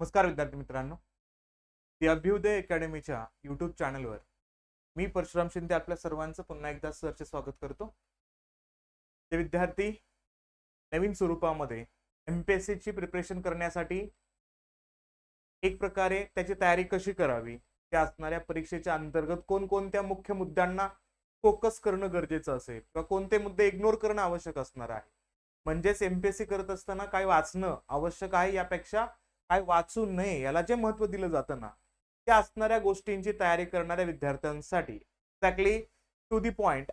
नमस्कार विद्यार्थी मित्रांनो, दी अभ्युदय अकॅडमीच्या युट्यूब चॅनलवर मी परशुराम शिंदे आपल्या सर्वांचं पुन्हा एकदा सरचे स्वागत करतो. ते विद्यार्थी नवीन स्वरूपामध्ये एमपीएससी ची प्रिपरेशन करण्यासाठी एक प्रकारे त्याची तयारी कशी करावी, त्या असणाऱ्या परीक्षेच्या अंतर्गत कोणकोणत्या मुख्य मुद्द्यांना फोकस करणं गरजेचं असेल किंवा कोणते मुद्दे इग्नोर करणं आवश्यक असणार आहे. म्हणजेच एमपीएससी करत असताना काय वाचणं आवश्यक आहे यापेक्षा काय वाचू नये याला जे महत्व दिलं जातं ना, त्या असणाऱ्या गोष्टींची तयारी करणाऱ्या विद्यार्थ्यांसाठी exactly to the point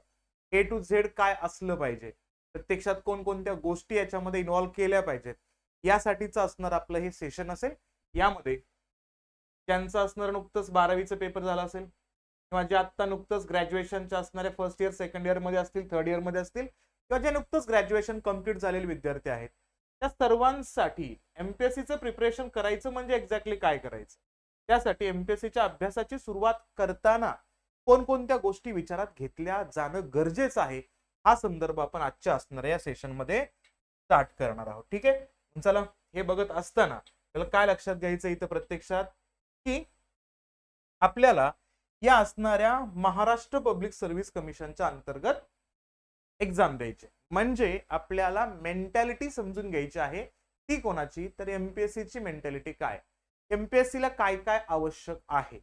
A to Z काय असलं पाहिजे, प्रत्यक्षात कोणकोणत्या गोष्टी याच्यामध्ये इन्व्हॉल्व केल्या पाहिजेत, यासाठीचं असणार आपलं हे सेशन असेल. यामध्ये ज्यांचं असणार नुकतंच 12वीचं पेपर झाला असेल किंवा जे आता नुकतंच ग्रॅज्युएशनच्या असणाऱ्या फर्स्ट इयर सेकंड इयर मध्ये असतील, थर्ड इयर मध्ये असतील किंवा जे नुकतंच ग्रॅज्युएशन कंप्लीट झालेले विद्यार्थी आहेत, त्या सर्वांसाठी एमपीएससीचं प्रिपरेशन करायचं म्हणजे एक्झॅक्टली काय करायचं, त्यासाठी एमपीएससीच्या अभ्यासाची सुरुवात करताना कोणकोणत्या गोष्टी विचारात घेतल्या जाणं गरजेचं आहे, हा संदर्भ आपण आजच्या असणाऱ्या या सेशन मध्ये स्टार्ट करणार आहोत. ठीक आहे, चला हे बघत असताना त्याला काय लक्षात घ्यायचं इथं प्रत्यक्षात की आपल्याला या असणाऱ्या महाराष्ट्र पब्लिक सर्व्हिस कमिशनच्या अंतर्गत एक्झाम द्यायची, म्हणजे आपल्याला मेंटॅलिटी समजून घ्यायची आहे. ती कोणाची, तर एमपीएससी ची मेंटॅलिटी काय, एमपीएससी ला काय काय आवश्यक आहे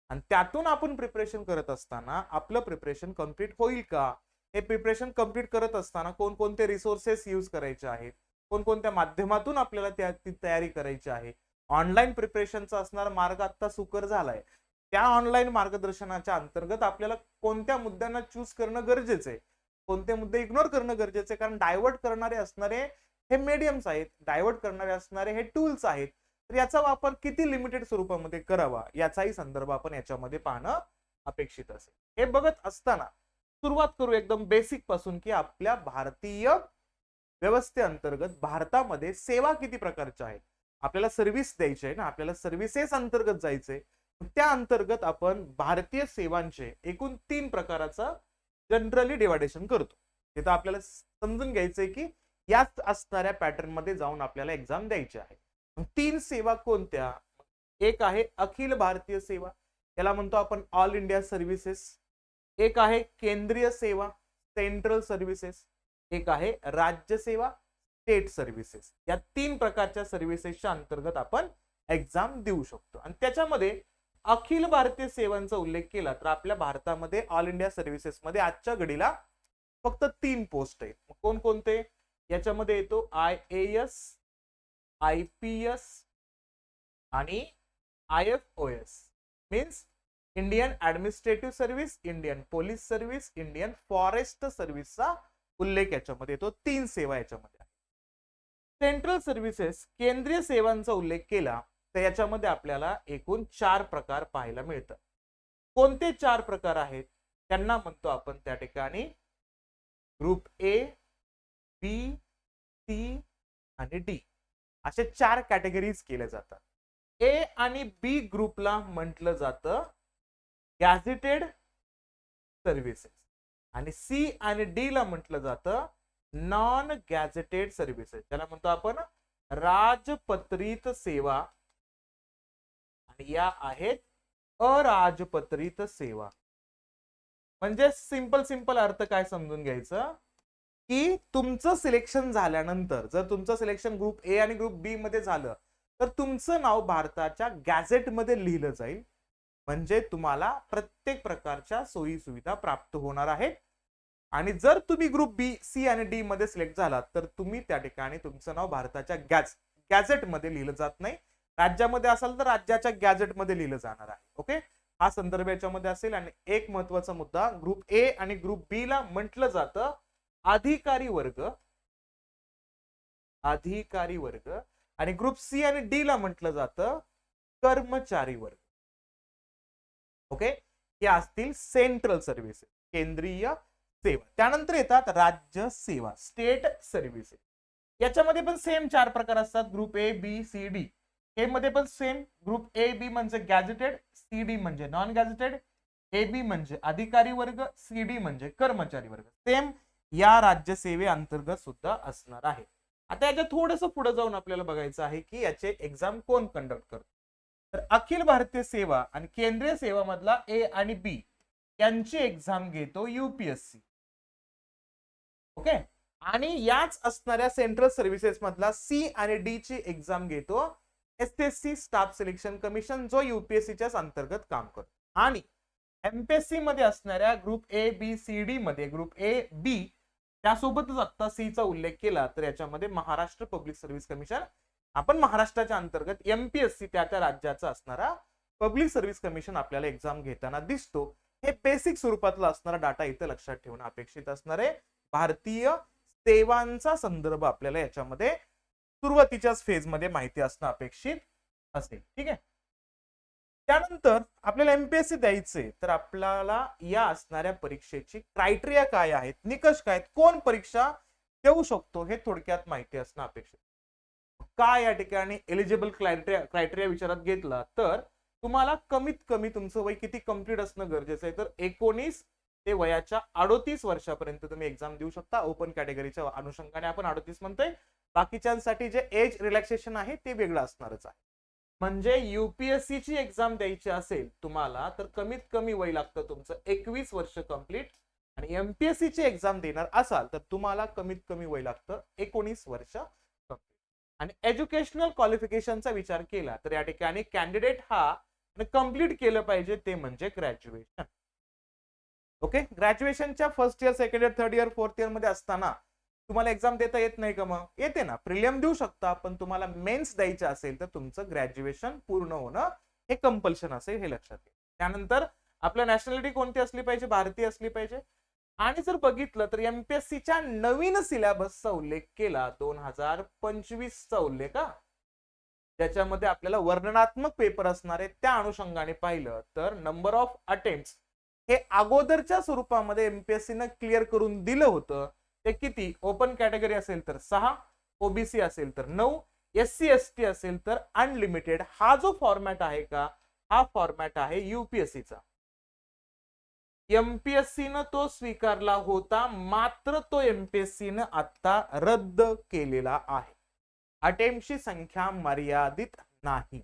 आणि त्यातून आपण प्रिपरेशन करत असताना आपलं प्रिपरेशन कंप्लीट होईल का, हे प्रिपरेशन कंप्लीट करत असताना कोणकोणते रिसोर्सेस यूज करायचे आहेत, कोणकोणत्या माध्यमातून आपल्याला ती तयारी करायची आहे. ऑनलाईन प्रिपरेशनचा असणारा मार्ग आता सुकर झालाय, त्या ऑनलाईन मार्गदर्शनाच्या अंतर्गत आपल्याला कोणत्या मुद्द्यांना चूज करणं गरजेचं आहे, कोणते मुद्दे इग्नोर करणं गरजेचं आहे, कारण डायव्हर्ट करणारे असणारे हे मीडियम्स आहेत, डायव्हर्ट करणारे असणारे हे टूल्स आहेत. तर याचा वापर किती लिमिटेड स्वरूपामध्ये करावा याचाही संदर्भ आपण याच्यामध्ये पाहणं अपेक्षित असेल. हे बघत असताना सुरुवात करू एकदम बेसिक पासून की आपल्या भारतीय व्यवस्थेअंतर्गत भारतामध्ये सेवा किती प्रकारच्या आहेत. आपल्याला सर्व्हिस द्यायची आहे ना, आपल्याला सर्व्हिसेस अंतर्गत जायचंय, त्या अंतर्गत आपण भारतीय सेवांचे एकूण 3 प्रकाराचा जनरली डिवायडेशन करतो. तिथं आपल्याला समजून घ्यायचंय की याच असणाऱ्या पॅटर्न मध्ये जाऊन आपल्याला एक्झाम द्यायची आहे. 3 सेवा कोणत्या, एक आहे अखिल भारतीय सेवा, याला म्हणतो आपण ऑल इंडिया सर्व्हिसेस, एक आहे केंद्रीय सेवा सेंट्रल सर्व्हिसेस, एक आहे राज्य सेवा स्टेट सर्व्हिसेस. या 3 प्रकारच्या सर्व्हिसेसच्या अंतर्गत आपण एक्झाम देऊ शकतो. आणि त्याच्यामध्ये अखिल भारतीय सेवांचा उल्लेख केला तर आपल्या भारतामध्ये ऑल इंडिया सर्व्हिसेस मध्ये आजच्या घडीला फक्त 3 पोस्ट आहेत. कोणकोणते, याच्यामध्ये येतो IAS, IPS आणि IFOS, means Indian administrative service, Indian police service, Indian forest सर्व्हिसचा उल्लेख याच्यामध्ये येतो. 3 सेवा याच्यामध्ये. सेंट्रल सर्व्हिसेस केंद्रीय सेवांचा उल्लेख केला तर याच्यामध्ये आपल्याला एकूण 4 प्रकार पाहायला मिळतात. कोणते 4 प्रकार आहेत, त्यांना म्हणतो आपण त्या ठिकाणी ग्रुप ए, बी, सी आणि डी असे 4 कॅटेगरीज केल्या जातात. ए आणि बी ग्रुपला म्हटलं जातं गॅझेटेड सर्व्हिसेस आणि सी आणि डी ला म्हटलं जातं नॉन गॅझेटेड सर्व्हिसेस, त्याला म्हणतो आपण राजपत्रित सेवा, आणि या आहेत अराजपत्रित सेवा. म्हणजे सिंपल अर्थ काय समजून घ्यायचं की तुमचं सिलेक्शन झाल्यानंतर जर तुमचं सिलेक्शन ग्रुप ए आणि ग्रुप बी मध्ये झालं तर तुमचं नाव भारताच्या गॅझेट मध्ये लिहिलं जाईल, म्हणजे तुम्हाला प्रत्येक प्रकारच्या सोयी सुविधा प्राप्त होणार आहेत. आणि जर तुम्ही ग्रुप बी, सी आणि डी मध्ये सिलेक्ट झालात तर तुम्ही त्या ठिकाणी तुमचं नाव भारताच्या गॅझेट मध्ये लिहिलं जात नाही, राज्यामध्ये असाल तर राज्याच्या गॅझेट मध्ये लिहिलं जाणार आहे. ओके, हा संदर्भ याच्यामध्ये असेल. आणि एक महत्वाचा मुद्दा, ग्रुप ए आणि ग्रुप बी ला म्हटलं जातं अधिकारी वर्ग आणि ग्रुप सी आणि डी ला म्हटलं जातं कर्मचारी वर्ग. ओके, हे असतील सेंट्रल सर्व्हिसेस केंद्रीय सेवा. त्यानंतर येतात राज्य सेवा स्टेट सर्व्हिसेस. याच्यामध्ये पण सेम 4 प्रकार असतात, group A, B, C, D. हे मध्ये पण सेम, ग्रुप ए बी म्हणजे गॅझेटेड, सी डी म्हणजे नॉन गॅझेटेड, ए बी म्हणजे अधिकारी वर्ग, सी डी म्हणजे कर्मचारी वर्ग. सेम या राज्य सेवे अंतर्गत सुद्धा असणार आहे. आता याच्या थोडंसं पुढे जाऊन आपल्याला बघायचं आहे की याचे एक्झाम कोण कंडक्ट करतो. तर अखिल भारतीय सेवा आणि केंद्रीय सेवा मधला ए आणि बी यांची एक्झाम घेतो युपीएससी. ओके. आणि याच असणाऱ्या सेंट्रल सर्व्हिसेस मधला सी आणि डी ची एक्झाम घेतो एसएससी स्टाफ सिलेक्शन कमिशन, जो युपीएससीच्या अंतर्गत काम करतो. आणि एमपीएससी मध्ये असणाऱ्या group A B C D मध्ये ग्रुप ए बी त्यासोबतच आता सी चा उल्लेख केला तर याच्यामध्ये महाराष्ट्र पब्लिक सर्व्हिस कमिशन, आपण महाराष्ट्राच्या अंतर्गत एमपीएससी त्या राज्याचा असणारा पब्लिक सर्व्हिस कमिशन आपल्याला एक्झाम घेताना दिसतो. हे बेसिक स्वरूपातला असणारा डाटा इथे लक्षात ठेवणं अपेक्षित असणार आहे. भारतीय सेवांचा संदर्भ आपल्याला याच्यामध्ये सुरुवातीच्याच फेज मध्ये माहिती असणं अपेक्षित असेल. ठीक आहे. त्यानंतर आपल्याला एमपीएससी द्यायचे तर आपल्याला या असणाऱ्या परीक्षेची क्रायटेरिया काय आहेत, निकष काय आहेत, कोण परीक्षा देऊ शकतो हे थोडक्यात माहिती असणं अपेक्षित. काय या ठिकाणी एलिजिबल क्रायटेरिया विचारात घेतला तर तुम्हाला कमीत कमी तुमचं वय किती कंप्लीट असणं गरजेचं आहे, तर 19 ते वयाच्या 38 वर्षापर्यंत तुम्ही एक्झाम देऊ शकता. ओपन कॅटेगरीच्या अनुषंगाने आपण 38 म्हणतोय, बाकीच्यांसाठी जे एज रिलॅक्सेशन आहे ते वेगळं असणारच आहे. म्हणजे युपीएससी ची एक्झाम द्यायची असेल तुम्हाला तर कमीत कमी वय लागतं तुमचं 21 वर्ष कंप्लीट, आणि एमपीएससी ची एक्झाम देणार असाल तर तुम्हाला कमीत कमी वय लागतं 19 वर्ष कंप्लीट. आणि एज्युकेशनल क्वालिफिकेशनचा विचार केला तर या ठिकाणी कॅन्डिडेट हा कंप्लीट केलं पाहिजे ते म्हणजे ग्रॅज्युएशन. ओके. ग्रॅज्युएशनच्या first year, second year, third year, fourth year मध्ये असताना तुम्हाला एक्झाम देता येत नाही का? मग येते ना. प्रिलियम देऊ शकता, पण तुम्हाला मेन्स द्यायचे असेल तर तुमचं ग्रॅज्युएशन पूर्ण होणं हे कंपल्शन असेल, हे लक्षात घ्या. त्यानंतर आपलं नॅशनॅलिटी कोणती असली पाहिजे? भारतीय असली पाहिजे. आणि जर बघितलं तर एमपीएससीच्या नवीन सिलेबसचा उल्लेख केला, 2025 चा उल्लेख, त्याच्यामध्ये आपल्याला वर्णनात्मक पेपर असणार आहे. त्या अनुषंगाने पाहिलं तर नंबर ऑफ अटेम्प्ट हे अगोदरच्या स्वरूपामध्ये एमपीएससी न क्लिअर करून दिलं होतं. ते किती? ओपन कॅटेगरी असेल तर 6, ओबीसी असेल तर 9, एससी एसटी असेल तर अनलिमिटेड. हा जो फॉर्मॅट आहे का, हा फॉर्मॅट आहे युपीएससीचा. एमपीएससी न तो स्वीकारला होता, मात्र तो एमपीएससी न आता रद्द केलेला आहे. अटेम्प्टची संख्या मर्यादित नाही,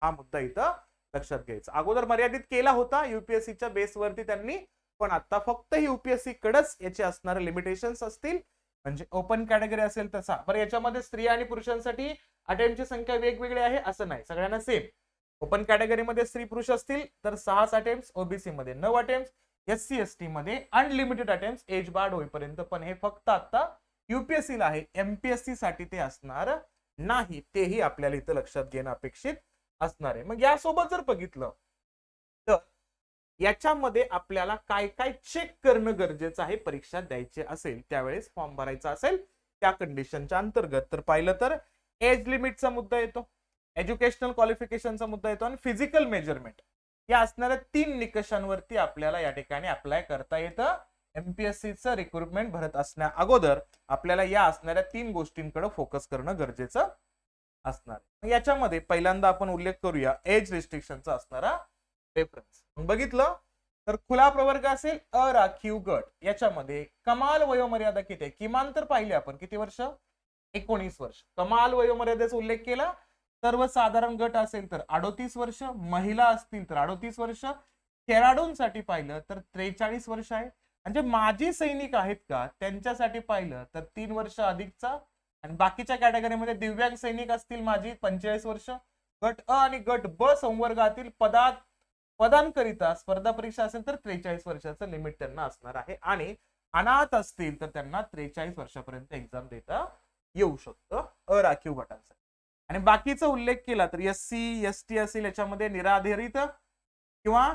हा मुद्दा इथं लक्षात घ्यायचा. अगोदर मर्यादित केला होता युपीएससीच्या बेसवरती त्यांनी, पण आता फक्त युपीएससी कडेच याचे असणारे लिमिटेशन्स असतील. म्हणजे ओपन कॅटेगरी असेल तसा. बरं, याच्यामध्ये स्त्री आणि पुरुषांसाठी अटेम्प्टची संख्या वेगवेगळी आहे असं नाही, सगळ्यांना सेम. ओपन कॅटेगरीमध्ये स्त्री पुरुष असतील तर 6 अटेम्प्ट, ओबीसी मध्ये 9 अटेम्प्ट, एससी एसटी मध्ये अनलिमिटेड अटेम्प्ट एज बार्ड होईपर्यंत. पण हे फक्त आता युपीएससी ला आहे, एमपीएससी साठी ते असणार नाही. तेही आपल्याला इथं लक्षात घेणं अपेक्षित असणार आहे. मग यासोबत जर बघितलं तर याच्यामध्ये आपल्याला काय काय चेक करणं गरजेचं आहे परीक्षा द्यायची असेल त्यावेळेस, फॉर्म भरायचा असेल त्या कंडिशनच्या अंतर्गत. तर पाहिलं तर एज लिमिटचा मुद्दा येतो, एज्युकेशनल क्वालिफिकेशनचा मुद्दा येतो, आणि फिजिकल मेजरमेंट या असणाऱ्या 3 निकषांवरती आपल्याला या ठिकाणी अप्लाय करता येतं. एमपीएससीचं रिक्रुटमेंट भरत असण्या अगोदर आपल्याला या असणाऱ्या 3 गोष्टींकडे फोकस करणं गरजेचं असणार. याच्यामध्ये पहिल्यांदा आपण उल्लेख करूया एज रिस्ट्रिक्शनचा असणारा रेफरन्स. बघितलं तर खुला प्रवर्ग असेल, अराखीव गट, याच्यामध्ये कमाल वयोमर्यादा किती आहे? किमान तर पाहिले आपण किती वर्ष? 19 वर्ष. कमाल वयोमर्यादेचा उल्लेख केला. सर्वसाधारण गट असेल तर 38 वर्ष, महिला असतील तर 38 वर्ष, खेळाडूंसाठी पाहिलं तर 43 वर्ष आहे. म्हणजे माजी सैनिक आहेत का त्यांच्यासाठी पाहिलं तर 3 वर्ष अधिकचा, आणि बाकीच्या कॅटेगरीमध्ये दिव्यांग सैनिक असतील माजी 45 वर्ष. गट अ आणि गट ब संवर्गातील पदांकरिता स्पर्धा परीक्षा असेल तर 43 वर्षाचं लिमिट त्यांना असणार आहे. आणि अनाथ असतील तर त्यांना 43 वर्षापर्यंत एक्झाम देता येऊ शकतं अराखीव गटांसाठी. आणि बाकीचा उल्लेख केला तर एससी एसटी असेल, याच्यामध्ये निराधारित किंवा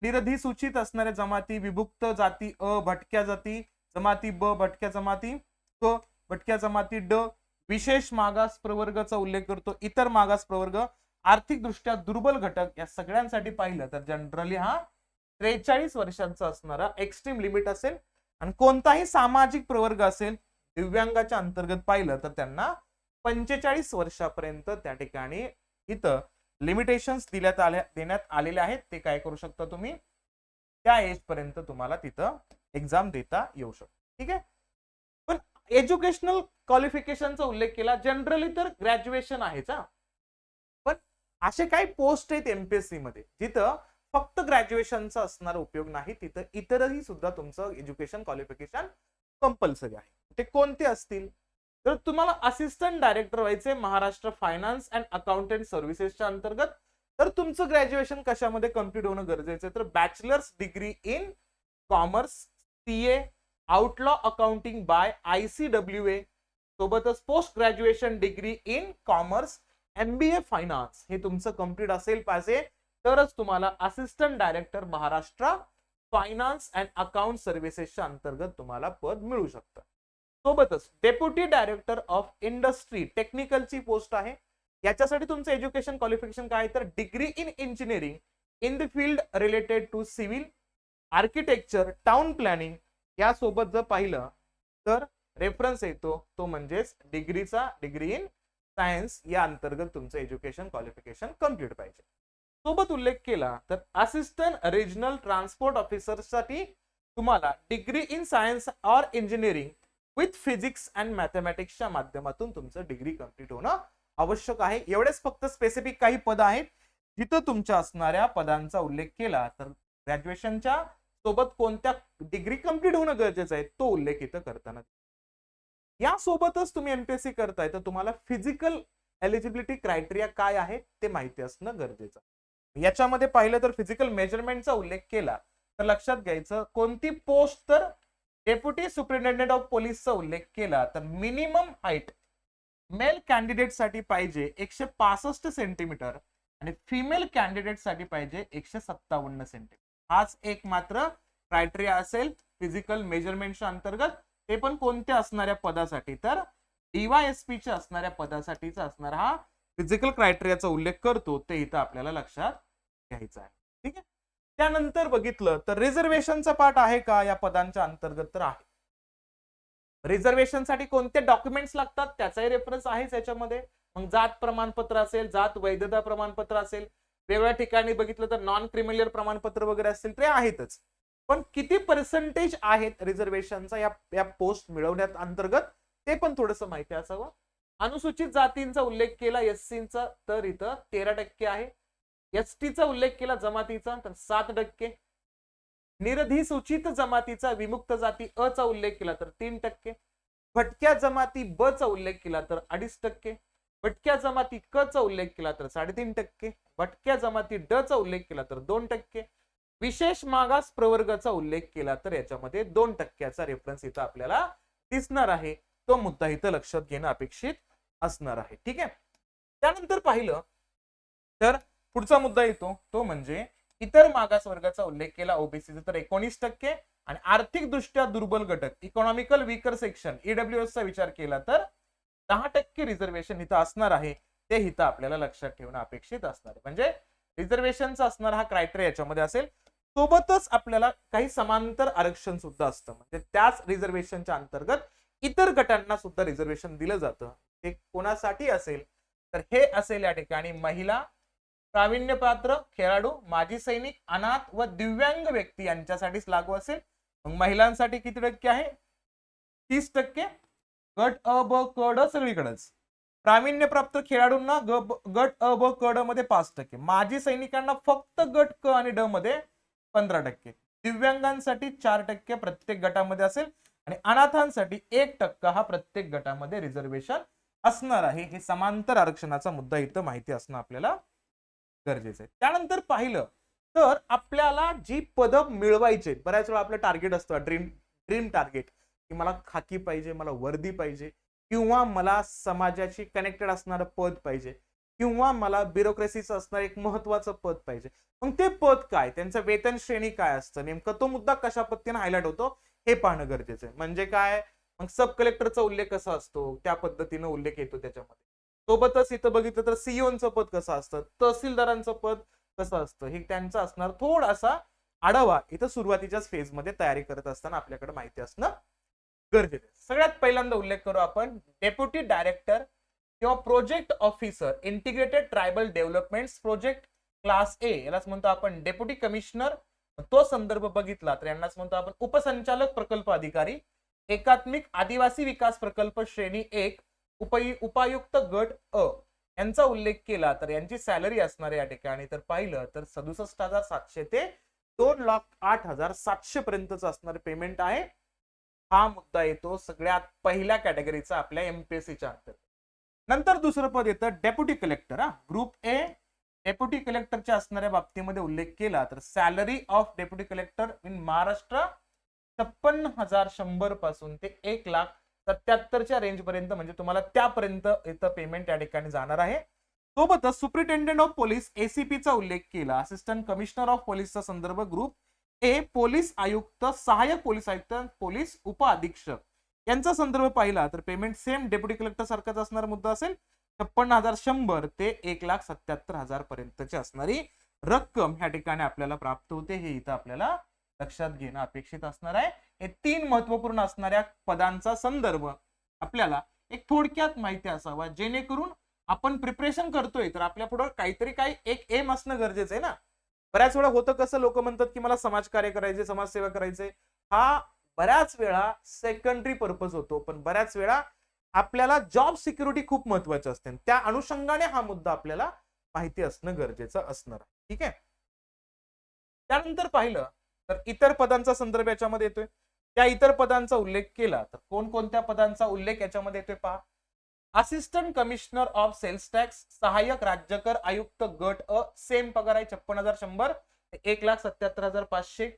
निरधिसूचित असणाऱ्या जमाती, विभुक्त जाती अ, भटक्या जाती जमाती ब, भटक्या जमाती क, भटक्या जमाती ड, विशेष मागास प्रवर्गाचा उल्लेख करतो, इतर मागास प्रवर्ग, आर्थिक दृष्ट्या दुर्बल घटक, या सगळ्यांसाठी पाहिलं तर जनरली हा 43 वर्षांचा असणारा एक्स्ट्रीम लिमिट असेल. आणि कोणताही सामाजिक प्रवर्ग असेल दिव्यांगाच्या अंतर्गत पाहिलं तर त्यांना 45 वर्षापर्यंत त्या ठिकाणी इथं लिमिटेशन्स देण्यात आलेले आहेत. ते काय करू शकता तुम्ही, त्या एज पर्यंत तुम्हाला तिथं एक्झाम देता येऊ शकतो. ठीक आहे. पण एज्युकेशनल क्वालिफिकेशनचा उल्लेख केला, जनरली तर ग्रॅज्युएशन आहेच हा. पण असे काही पोस्ट आहेत एमपीएससी मध्ये जिथं फक्त ग्रॅज्युएशनचा असणारा उपयोग नाही, तिथं इतरही सुद्धा तुमचं एज्युकेशन क्वालिफिकेशन कंपल्सरी आहे. ते कोणते असतील तर तुम्हाला असिस्टंट डायरेक्टर व्हायचे महाराष्ट्र फायनान्स अँड अकाउंटंट सर्व्हिसेसच्या अंतर्गत, तर तुमचं ग्रॅज्युएशन कशामध्ये कम्प्लीट होणं गरजेचं आहे तर bachelor's degree in commerce CA आउटलॉ अकाउंटिंग बाय ICWA, सोबतच post graduation degree in commerce MBA finance हे तुमचं कम्प्लीट असेल पाहिजे, तरच तुम्हाला assistant director Maharashtra finance and account सर्व्हिसेसच्या अंतर्गत तुम्हाला पद मिळू शकतं. सोबतच डेप्युटी डायरेक्टर ऑफ इंडस्ट्री टेक्निकलची पोस्ट आहे. याच्यासाठी तुमचं एज्युकेशन क्वालिफिकेशन काय तर degree in engineering in the field related to civil architecture town planning. यासोबत जर पाहिलं तर रेफरन्स येतो तो म्हणजेच डिग्री इन सायन्स या अंतर्गत तुमचं एज्युकेशन क्वालिफिकेशन कम्प्लीट पाहिजे. सोबत उल्लेख केला तर असिस्टंट रिजनल ट्रान्सपोर्ट ऑफिसर साठी तुम्हाला degree in science or engineering with physics and मॅथमॅटिक्सच्या माध्यमातून तुमचं डिग्री कम्प्लीट होणं आवश्यक आहे. एवढेच फक्त स्पेसिफिक काही पद आहेत जिथं तुमच्या असणाऱ्या पदांचा उल्लेख केला तर ग्रॅज्युएशनच्या सोबत कोणत्या डिग्री कम्प्लीट होणं गरजेचं आहे तो उल्लेख इथं करताना. यासोबतच तुम्ही एमपीएससी करताय तर तुम्हाला फिजिकल एलिजिबिलिटी क्रायटेरिया काय आहे ते माहिती असणं गरजेचं. याच्यामध्ये पाहिलं तर फिजिकल मेजरमेंटचा उल्लेख केला तर लक्षात घ्यायचं कोणती पोस्ट तर डेप्युटी सुपरिटेंडेंट ऑफ पोलीसचा उल्लेख केला तर मिनिमम हाईट मेल कॅन्डिडेट साठी पाहिजे 165 सेंटीमीटर आणि फिमेल कॅन्डिडेट साठी पाहिजे 157 सेंटीमीटर. हाच एक मात्र क्रायटेरिया असेल फिजिकल मेजरमेंटच्या अंतर्गत, ते पण कोणत्या असणाऱ्या पदासाठी तर DYSP च्या असणाऱ्या पदासाठीचा असणारा हा फिजिकल क्रायटेरियाचा उल्लेख करतो, ते इथं आपल्याला लक्षात घ्यायचं आहे. ठीक आहे. त्यानंतर बघितलं तर रिझर्वेशनचा पार्ट आहे का या पदांच्या अंतर्गत तर आहे. रिझर्वेशनसाठी कोणते डॉक्युमेंट्स लागतात त्याचाही रेफरन्स आहेच याच्यामध्ये. मग जात प्रमाणपत्र असेल, जात वैधता प्रमाणपत्र असेल, वेगवेगळ्या ठिकाणी बघितलं तर नॉन क्रिमिनल प्रमाणपत्र वगैरे असतील ते आहेतच. पण किती पर्सेंटेज आहेत रिझर्वेशनचा या पोस्ट मिळवण्यात अंतर्गत ते पण थोडंसं माहिती असावं. अनुसूचित जातींचा उल्लेख केला एससीचा तर इथं 13% आहे. एसटीचा उल्लेख केला जमातीचा तर 7%. निरधिसूचित जमातीचा विमुक्त जाती अ चा उल्लेख केला तर 3%. भटक्या जमाती ब चा उल्लेख केला तर 2.5%. भटक्या जमाती क चा उल्लेख केला तर 3.5%. भटक्या जमाती ड चा उल्लेख केला तर 2%. विशेष मागास प्रवर्गाचा उल्लेख केला तर याच्यामध्ये 2%चा रेफरन्स इथं आपल्याला दिसणार आहे. तो मुद्दा इथं लक्षात घेणं अपेक्षित असणार आहे. ठीक आहे. त्यानंतर पाहिलं तर पुढचा मुद्दा येतो तो म्हणजे इतर मागास वर्गाचा उल्लेख केला ओबीसी तर 19% आणि आर्थिक दृष्ट्या दुर्बल घटक इकॉनॉमिकल वीकर सेक्शन ईडब्ल्यूएस चा विचार केला तर 10% रिझर्वेशन इथं असणार आहे. ते इथं आपल्याला लक्षात ठेवणं अपेक्षित असणार आहे. म्हणजे रिझर्वेशनचा असणार हा क्रायटेरिया याच्यामध्ये असेल. सोबतच आपल्याला काही समांतर आरक्षण सुद्धा असतं, म्हणजे त्याच रिझर्वेशनच्या अंतर्गत इतर गटांना सुद्धा रिझर्वेशन दिलं जातं. ते कोणासाठी असेल तर हे असेल या ठिकाणी महिला, प्रावीण्यपात्र खेळाडू, माजी सैनिक, अनाथ व दिव्यांग व्यक्ती यांच्यासाठीच लागू असेल. मग महिलांसाठी किती टक्के आहे 30%. गट अ ब क ड सगळीकडेच. प्रावीण्यप्राप्त खेळाडूंना गट अ ब क ड मध्ये 5%. माजी सैनिकांना फक्त गट क आणि ड मध्ये 15%. दिव्यांगांसाठी 4% प्रत्येक गटामध्ये असेल आणि अनाथांसाठी 1% हा प्रत्येक गटामध्ये रिझर्वेशन असणार आहे. हे समांतर आरक्षणाचा मुद्दा इथं माहिती असणं आपल्याला गरजेचं आहे. त्यानंतर पाहिलं तर आपल्याला जी पद मिळवायचे, बऱ्याच वेळा आपलं टार्गेट असतं ड्रीम टार्गेट की मला खाकी पाहिजे, मला वर्दी पाहिजे, किंवा मला समाजाशी कनेक्टेड असणारं पद पाहिजे, किंवा मला ब्युरोक्रेसीचं असणार एक महत्वाचं पद पाहिजे. मग ते पद काय, त्यांचं वेतन श्रेणी काय असतं, नेमकं तो मुद्दा कशा पद्धतीने हायलाइट होतो हे पाहणं गरजेचं आहे. म्हणजे काय, मग सब कलेक्टरचा उल्लेख कसा असतो त्या पद्धतीने उल्लेख येतो त्याच्यामध्ये. सोबतच इथं बघितलं तर सीईओचं पद कसं असतं, तहसीलदारांचं पद कसं असतं, हे त्यांचा असणार थोडासा आढावा इथं सुरुवातीच्याच फेज मध्ये तयारी करत असताना आपल्याकडे माहिती असणं गरजेचं आहे. सगळ्यात पहिल्यांदा उल्लेख करू आपण डेप्युटी डायरेक्टर किंवा project officer integrated tribal development project class ए, यालाच म्हणतो आपण डेप्युटी कमिशनर. तो संदर्भ बघितला तर यांनाच म्हणतो आपण उपसंचालक प्रकल्प अधिकारी. एकात्मिक आदिवासी विकास प्रकल्प श्रेणी 1 उपायुक्त गट अ यांचा उल्लेख केला तर यांची सॅलरी असणार या ठिकाणी तर पाहिलं तर 67,700 ते 2,08,700 पर्यंतच असणार पेमेंट आहे. हा मुद्दा येतो सगळ्यात पहिल्या कॅटेगरीचा आपल्या एमपीएससीच्या अंतर्गत. नंतर दुसरं पद येतं deputy collector. Group A deputy कलेक्टरच्या असणाऱ्या बाबतीमध्ये उल्लेख केला तर salary of deputy collector in Maharashtra 56,100 पासून ते 1,77,000च्या रेंज पर्यंत म्हणजे तुम्हाला त्यापर्यंत इथं पेमेंट या ठिकाणी जाणार आहे. सोबतच सुप्रिटेंडेंट ऑफ पोलीस एसीपीचा उल्लेख केला. असिस्टंट कमिशनर ऑफ पोलीसचा संदर्भ ग्रुप ए पोलीस आयुक्त, सहाय्यक पोलीस आयुक्त, पोलीस उपअधीक्षक यांचा संदर्भ पाहिला तर पेमेंट सेम डेप्युटी कलेक्टर सारखाच असणारा मुद्दा असेल. 56,100 ते 1,77,000 पर्यंतची असणारी रक्कम ह्या ठिकाणी आपल्याला प्राप्त होते. हे इथं आपल्याला लक्षात घेणं अपेक्षित असणार आहे. हे 3 महत्वपूर्ण असणाऱ्या पदांचा संदर्भ आपल्याला एक थोडक्यात माहिती असावा जेणेकरून आपण प्रिपरेशन करतोय तर आपल्या पुढे काहीतरी काही एक एम असणं गरजेचं आहे ना. बऱ्याच वेळा होतं कसं, लोक म्हणतात की मला समाजकार्य करायचे, समाजसेवा करायचे. हा बऱ्याच वेळा सेकंडरी पर्पज होतो, पण बऱ्याच वेळा आपल्याला जॉब सिक्युरिटी खूप महत्वाची असते. त्या अनुषंगाने हा मुद्दा आपल्याला माहिती असणं गरजेचं असणार. ठीक आहे. त्यानंतर पाहिलं तर इतर पदांचा संदर्भ याच्यामध्ये येतोय. त्या इतर पदांचा उल्लेख केला तर कोणकोणत्या पदांचा उल्लेख याच्यामध्ये येतोय पहा. Assistant commissioner of sales tax, सहाय्यक राज्यकर आयुक्त गट अ, सेम पगार आहे 56,100 ते 1,77,500.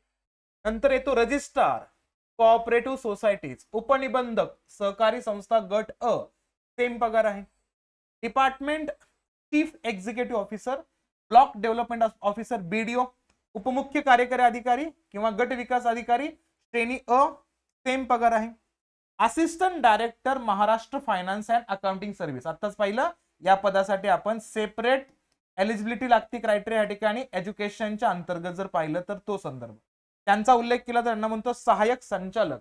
नंतर येतो रजिस्ट्रार कोऑपरेटिव्ह सोसायटीज, उपनिबंधक सहकारी संस्था गट अ, सेम पगार आहे. Department chief executive officer, block development officer BDO, उपमुख्य कार्यकारी अधिकारी किंवा गट विकास अधिकारी श्रेणी अ, सेम पगार आहे. Assistant director Maharashtra finance and accounting service, आताच पाहिलं या पदासाठी आपण सेपरेट एलिजिबिलिटी लागते क्रायटेरिया या ठिकाणी एज्युकेशनच्या अंतर्गत जर पाहिलं तर तो संदर्भ त्यांचा उल्लेख केला तर त्यांना म्हणतो सहाय्यक संचालक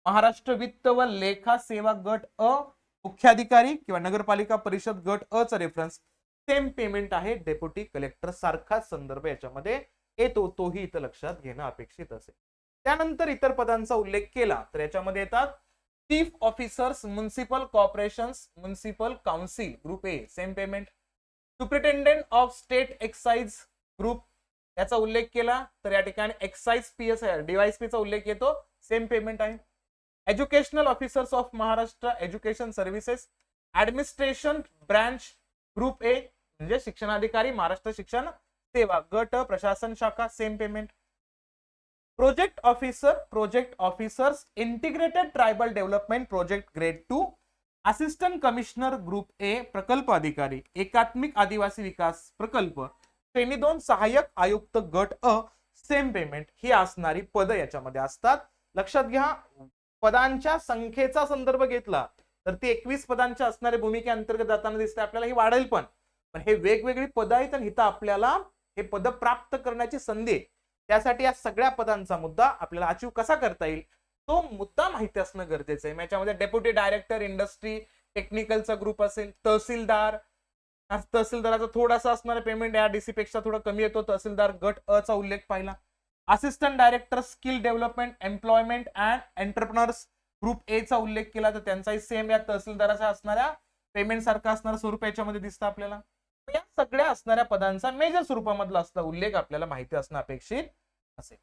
महाराष्ट्र वित्त व लेखा सेवा गट अ, मुख्याधिकारी किंवा नगरपालिका परिषद गट अ चा रेफरन्स सेम पेमेंट आहे. डेप्युटी कलेक्टर सारखाच संदर्भ याच्यामध्ये येतो, तोही इथं लक्षात घेणं अपेक्षित असेल. त्यानंतर इतर पदांचा उल्लेख केला तर याच्यामध्ये येतात chief officers municipal corporations, municipal council group A, same payment. Superintendent of state excise group याचा उल्लेख केला तर या ठिकाणी एक्साइज पीएस डीवायएसपी चा उल्लेख येतो, सेम पेमेंट आहे. Educational officers of Maharashtra education services, administration branch group A म्हणजे शिक्षणाधिकारी महाराष्ट्र शिक्षण सेवा गट प्रशासन शाखा, same payment. Project officers integrated tribal development project grade 2, assistant commissioner group A प्रकल्प अधिकारी एकात्मिक आदिवासी विकास प्रकल्प श्रेणी 2 सहाय्यक आयुक्त गट अ, सेम पेमेंट. ही असणारी पद याच्यामध्ये असतात. लक्षात घ्या, पदांच्या संख्येचा संदर्भ घेतला तर ती 21 पदांच्या असणाऱ्या भूमिके अंतर्गत जाताना दिसते आपल्याला. ही वाढेल पण हे वेगवेगळी पद आहेत आणि इथं आपल्याला हे पद प्राप्त करण्याची संधी आहे. त्यासाठी या सगळ्या पदांचा मुद्दा आपल्याला अचीव कसा करता येईल तो मुद्दा माहिती असणं गरजेचं आहे. याच्यामध्ये डेप्युटी डायरेक्टर इंडस्ट्री टेक्निकलचा ग्रुप असेल, तहसीलदार, तहसीलदाराचा थोडासा असणारा पेमेंट या डीसी पेक्षा थोडा कमी येतो. तहसीलदार गट अ चा उल्लेख पाहिला. Assistant director skill development employment and entrepreneurs group A चा उल्लेख केला तर त्यांचाही सेम या तहसीलदाराच्या असणाऱ्या पेमेंट सारखा असणारा स्वरूप याच्यामध्ये दिसतं आपल्याला. या सगळ्या असणाऱ्या पदांचा मेजर स्वरूपामधला असता उल्लेख आपल्याला माहिती असणं अपेक्षित असेल.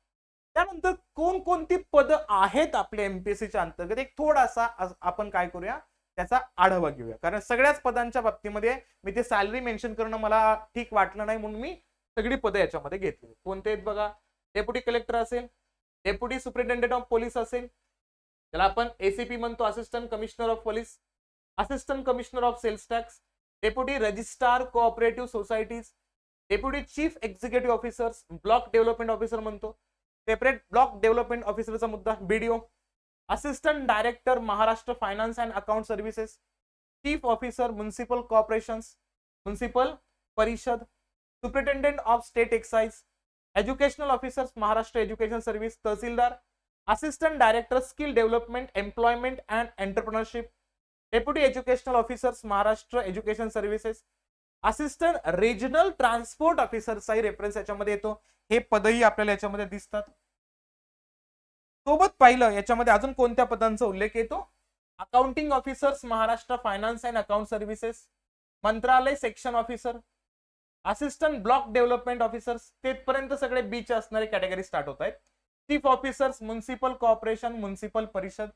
त्यानंतर कोणकोणती पद आहेत आपल्या एमपीएससीच्या अंतर्गत एक थोडासा आपण काय करूया त्याचा आढावा घेऊया. कारण सगळ्याच पदांच्या बाबतीमध्ये मी ते सॅलरी मेन्शन करणं मला ठीक वाटलं नाही म्हणून मी सगळी पदं याच्यामध्ये घेतली. कोणते आहेत बघा. डेप्युटी कलेक्टर असेल, डेप्युटी सुपरिटेंडेंट ऑफ पोलीस असेल, त्याला आपण एसीपी म्हणतो, assistant commissioner of police, assistant commissioner of sales tax, deputy registrar cooperative societies, deputy chief executive officers, block development officer म्हणतो, सेपरेट ब्लॉक डेव्हलपमेंट ऑफिसरचा मुद्दा BDO, assistant director Maharashtra finance and account services, chief officer municipal corporations, municipal परिषद, superintendent of state excise, educational officers Maharashtra education service, tehsildar, assistant director skill development employment and entrepreneurship, deputy educational officers Maharashtra education services, assistant regional transport ऑफिसरचाही reference याच्यामध्ये येतो. हे पदही आपल्याला याच्यामध्ये दिसतात. सोबत पाहिलं याच्यामध्ये अजून कोणत्या पदांचा उल्लेख येतो, accounting officers Maharashtra finance and account services, Mantralaya section officer, assistant block development officers, तेथपर्यंत सगळे बीचे असणारे कॅटेगरी स्टार्ट होत आहेत. Chief officers municipal corporation municipal परिषद,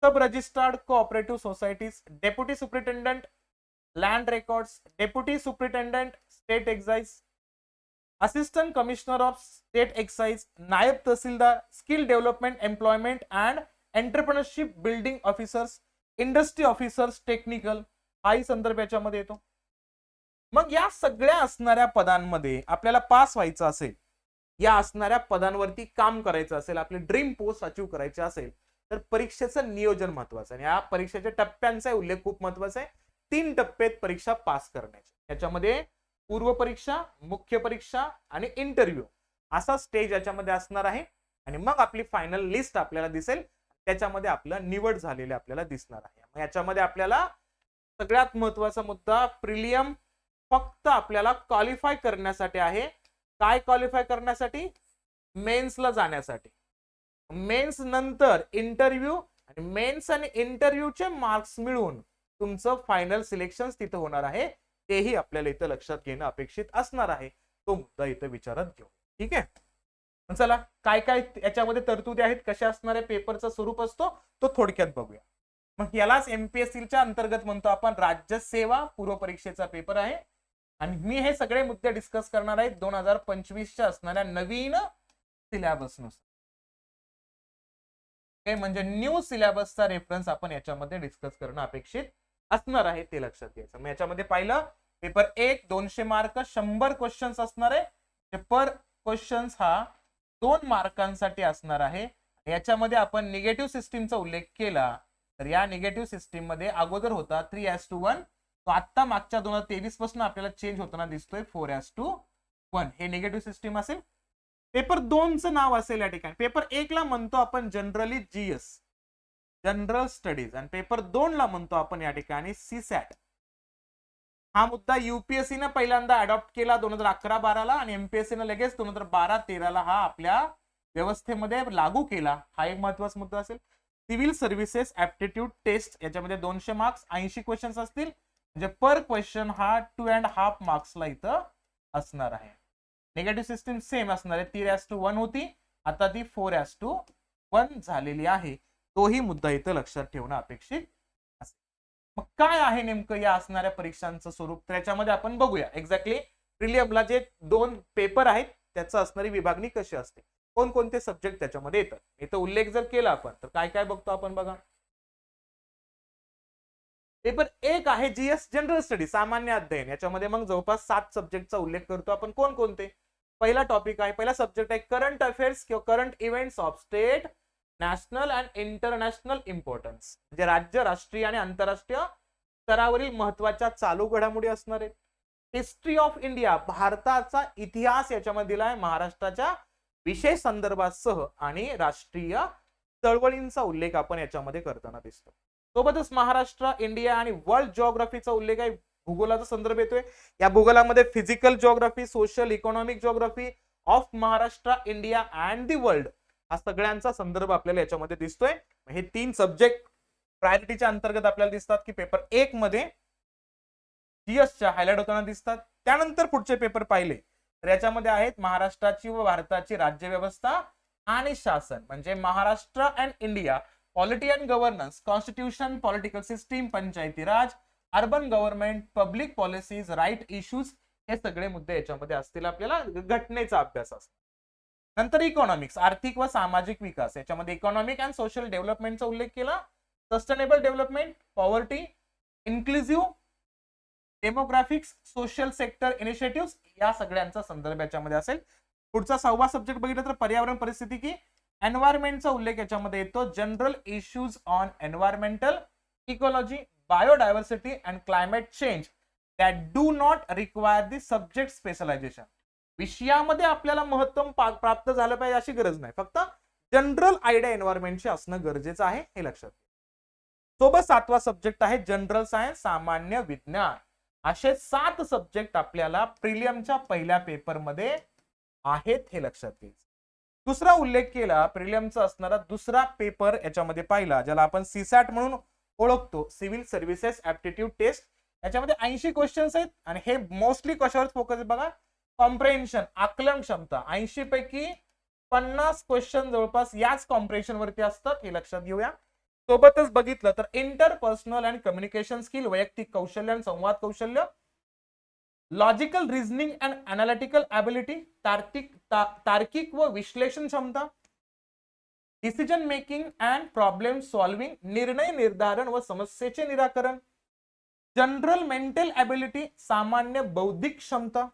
sub registrar cooperative societies, deputy superintendent land records, deputy superintendent state excise, assistant commissioner of state excise, naib tehsildar, skill development employment and entrepreneurship building officers, industry officers technical, हाही संदर्भ याच्यामध्ये येतो. मग या सगळ्या असणाऱ्या पदांमध्ये आपल्याला पास व्हायचं असेल, या असणाऱ्या पदांवरती काम करायचं असेल, आपली ड्रीम पोस्ट अचीव्ह करायची असेल, तर परीक्षेचं नियोजन महत्वाचं आहे. या परीक्षेच्या टप्प्यांचा उल्लेख खूप महत्वाचा आहे. 3 टप्प्यात परीक्षा पास करण्याची. याच्यामध्ये पूर्व परीक्षा, मुख्य परीक्षा आणि इंटरव्ह्यू असा स्टेज याच्यामध्ये असणार आहे. आणि मग आपली फायनल लिस्ट आपल्याला दिसेल, त्याच्यामध्ये आपलं निवड झालेली आपल्याला दिसणार आहे. मग याच्यामध्ये आपल्याला सगळ्यात महत्वाचा मुद्दा, प्रिलियम फक्त आपल्याला क्वालिफाय करण्यासाठी आहे. काय क्वालिफाय करण्यासाठी? मेन्सला जाण्यासाठी. मेन्स नंतर इंटरव्ह्यू आणि मेन्स आणि इंटरव्ह्यूचे मार्क्स मिळून तुमचं फायनल सिलेक्शन तिथं होणार आहे. तेही आपल्याला इथं लक्षात घेणं अपेक्षित असणार आहे. तो मुद्दा इथं विचारात घेऊ. ठीक आहे. चला, काय काय याच्यामध्ये तरतुदी आहेत, कशा असणाऱ्या पेपरचं स्वरूप असतो तो थोडक्यात बघूया. मग यालाच एमपीएससीच्या अंतर्गत म्हणतो आपण राज्य सेवा पूर्व परीक्षेचा पेपर आहे. आणि मी हे सगळे मुद्दे डिस्कस करणार आहे 2025च्या असणाऱ्या नवीन सिलेबस नुसार. म्हणजे न्यू सिलेबसचा रेफरन्स आपण याच्यामध्ये डिस्कस करणं अपेक्षित असणार आहे, ते लक्षात घ्यायचं. मग याच्यामध्ये पाहिलं, पेपर 1 200 मार्क 100 क्वेश्चन्स असणार आहे. पर क्वेश्चन्स हा 2 मार्कांसाठी असणार आहे. याच्यामध्ये आपण निगेटिव्ह सिस्टीमचा उल्लेख केला तर या निगेटिव्ह सिस्टीम मध्ये अगोदर होता 3:1, तो आता मागच्या 2023 पासून आपल्याला चेंज होताना दिसतोय 4:1. हे निगेटिव्ह सिस्टीम असेल. पेपर 2चं नाव असेल या ठिकाणी. पेपर 1 ला म्हणतो आपण जनरली जीएस जनरल स्टडीज, आणि पेपर 2 ला म्हणतो आपण या ठिकाणी सीसॅट. हा मुद्दा युपीएससी ने पहिल्यांदा अडॉप्ट केला 2011-12 ला, आणि एमपीएससी ने लगेच 2012-13 ला हा आपल्या व्यवस्थेमध्ये लागू केला. हा एक महत्त्वाचा मुद्दा असेल. सिव्हिल सर्व्हिसेस ऍप्टिट्यूड टेस्ट, याच्यामध्ये 200 मार्क्स 80 क्वेश्चन्स असतील. म्हणजे पर क्वेश्चन हा 2.5 मार्क्सला इथं असणार आहे. निगेटिव्ह सिस्टीम सेम असणार आहे. 3:1 होती, आता ती 4:1 झालेली आहे. तोही मुद्दा इथं लक्षात ठेवणं अपेक्षित असेल. मग काय आहे नेमकं या असणाऱ्या परीक्षांचं स्वरूप, त्याच्यामध्ये आपण बघूया. एक्झॅक्टली प्रिलियमला जे 2 पेपर आहेत त्याचं असणारी विभागणी कशी असते, कोणकोणते सब्जेक्ट त्याच्यामध्ये येतात, इथं उल्लेख जर केला आपण तर काय काय बघतो आपण बघा. पेपर 1 आहे जीएस जनरल स्टडी सामान्य अध्ययन. याच्यामध्ये मग जवळपास 7 सब्जेक्टचा उल्लेख करतो आपण. कोणकोणते? पहिला टॉपिक आहे, पहिला सब्जेक्ट आहे करंट अफेअर्स किंवा current events of state, national and international importance. म्हणजे राज्य, राष्ट्रीय आणि आंतरराष्ट्रीय स्तरावरील महत्वाच्या चालू घडामोडी असणार आहेत. हिस्ट्री ऑफ इंडिया, भारताचा इतिहास याच्यामध्ये दिलाय महाराष्ट्राच्या विशेष संदर्भासह, आणि राष्ट्रीय चळवळींचा उल्लेख आपण याच्यामध्ये करताना दिसतो. सोबतच महाराष्ट्र, इंडिया आणि वर्ल्ड जिओग्राफीचा उल्लेख आहे. भूगोलाचा संदर्भ येतोय. या भूगोलामध्ये physical geography, social economic geography of Maharashtra, India and the world, हा सगळ्यांचा संदर्भ आपल्याला याच्यामध्ये दिसतोय. हे 3 सब्जेक्ट प्रायोरिटीच्या अंतर्गत आपल्याला दिसतात की पेपर 1 मध्ये जीएसच्या हायलाइट होताना दिसतात. त्यानंतर पुढचे पेपर पाहिले तर याच्यामध्ये आहेत महाराष्ट्राची व भारताची राज्यव्यवस्था आणि शासन, म्हणजे Maharashtra and India, polity and governance, constitution, political system, Panchayati Raj, urban government, public policies, right issues, हे सगळे मुद्दे याच्यामध्ये असतील. आपल्याला घटनेचा अभ्यास असतो. नंतर इकॉनॉमिक्स, आर्थिक व सामाजिक विकास, याच्यामध्ये इकॉनॉमिक अँड सोशल डेव्हलपमेंटचा उल्लेख केला. Sustainable development, poverty, inclusive demographics, social sector initiative, या सगळ्यांचा संदर्भ याच्यामध्ये असेल. पुढचा 6वा सब्जेक्ट बघितला तर पर्यावरण परिस्थितिकी, एन्व्हायरमेंटचा उल्लेख याच्यामध्ये येतो. General issues on environmental ecology, biodiversity and climate change that do not require the subject specialization. विषयामध्ये आपल्याला महत्त्व प्राप्त झालं पाहिजे अशी गरज नाही, फक्त जनरल आयडिया एन्व्हायरमेंटची असणं गरजेचं आहे, हे लक्षात घ्या. सोबत 7वा सब्जेक्ट आहे जनरल सायन्स, सामान्य विज्ञान. असे 7 सब्जेक्ट आपल्याला प्रिलियमच्या पहिल्या पेपरमध्ये आहेत, हे लक्षात घ्यायचं. दुसरा उल्लेख केला प्रिलियमचा असणारा दुसरा पेपर याच्यामध्ये पाहिला, ज्याला आपण सीसॅट म्हणून ओळखतो, सिव्हिल सर्व्हिसेस ऍप्टिट्यूड टेस्ट. याच्यामध्ये 80 क्वेश्चन्स आहेत आणि हे मोस्टली कशावर फोकस आहे बघा, कॉम्प्रेन्शन, आकलन क्षमता. 80 पैकी 50 क्वेश्चन जवळपास याच कॉम्प्रेन्शन वरती असतात, हे लक्षात घेऊया. सोबतच बघितलं तर इंटरपर्सनल अँड कम्युनिकेशन स्किल, वैयक्तिक कौशल्य आणि संवाद कौशल्य, logical reasoning and analytical ability, तार्किक व विश्लेषण क्षमता, decision making and problem solving, निर्णय निर्धारण व समस्येचे निराकरण, जनरल मेंटल ॲबिलिटी, सामान्य बौद्धिक क्षमता,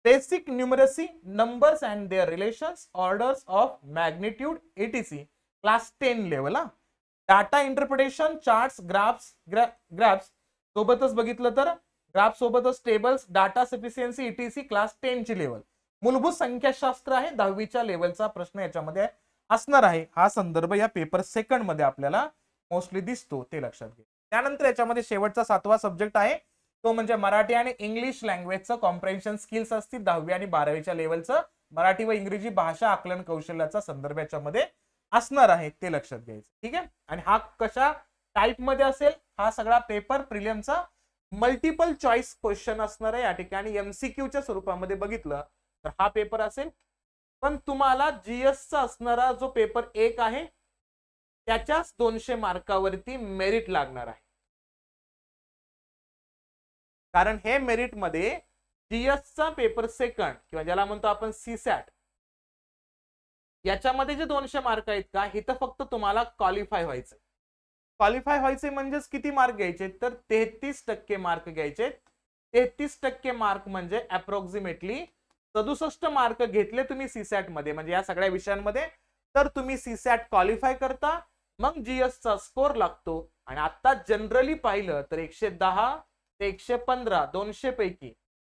basic numeracy, numbers and their relations, orders of magnitude etc, class 10 level. Data interpretation, charts, graphs सोबतच बघितलं तर ग्राफ सोबतच tables, data sufficiency etc, class 10 ची लेवल. मूलभूत संख्याशास्त्र आहे, 10वीच्या लेवलचा प्रश्न याच्यामध्ये असणार आहे. हा संदर्भ या पेपर सेकंड मध्ये आपल्याला मोस्टली दिसतो, ते लक्षात घ्या. त्यानंतर याच्यामध्ये शेवटचा 7वा सब्जेक्ट आहे, तो म्हणजे मराठी आणि इंग्लिश लँग्वेजचं कॉम्प्रेन्शन स्किल्स असतील 10वी आणि 12वीच्या लेवलचं. मराठी व इंग्रजी भाषा आकलन कौशल्याचा संदर्भ याच्यामध्ये असणार आहे, ते लक्षात घ्यायचं. ठीक आहे. आणि हा कशा टाइप मध्ये असेल, हा सगळा पेपर प्रिलियमचा मल्टिपल चॉईस क्वेश्चन असणार आहे. या ठिकाणी एमसीक्यूच्या स्वरूपामध्ये बघितलं तर हा पेपर असेल. पण तुम्हाला जीएसचा असणारा जो पेपर 1 आहे त्याच्याच 200 मार्कावरती मेरिट लागणार आहे. कारण हे मेरिट मध्ये जीएसचा पेपर सेकंड किंवा ज्याला म्हणतो आपण सीसॅट, याच्यामध्ये जे 200 मार्क आहेत का, हे तर फक्त तुम्हाला क्वालिफाय व्हायचं. क्वालिफाय व्हायचे म्हणजेच किती मार्क घ्यायचे, तर 33% मार्क घ्यायचे. 33% मार्क म्हणजे अप्रॉक्सिमेटली 67 मार्क घेतले तुम्ही सीसॅट मध्ये, म्हणजे या सगळ्या विषयांमध्ये, तर तुम्ही सीसॅट क्वालिफाय करता, मग जीएसचा स्कोर लागतो. आणि आता जनरली पाहिलं तर 110 ते 115 200 पैकी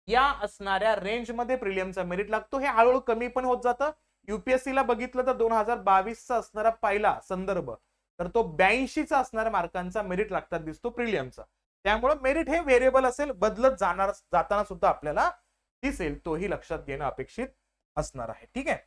या असणाऱ्या रेंज मध्ये प्रिलियमचा मेरिट लागतो. हे हळूहळू कमी पण होत जातं. युपीएससी ला बघितलं तर 2022 चा असणारा पहिला संदर्भ, तर तो 82चा असणाऱ्या मार्कांचा मेरिट लागतात दिसतो प्रिलियमचा. त्यामुळे मेरिट हे व्हेरिएबल असेल, बदलत जाताना सुद्धा आपल्याला दिसेल, तोही लक्षात घेणं अपेक्षित असणार आहे. ठीक आहे.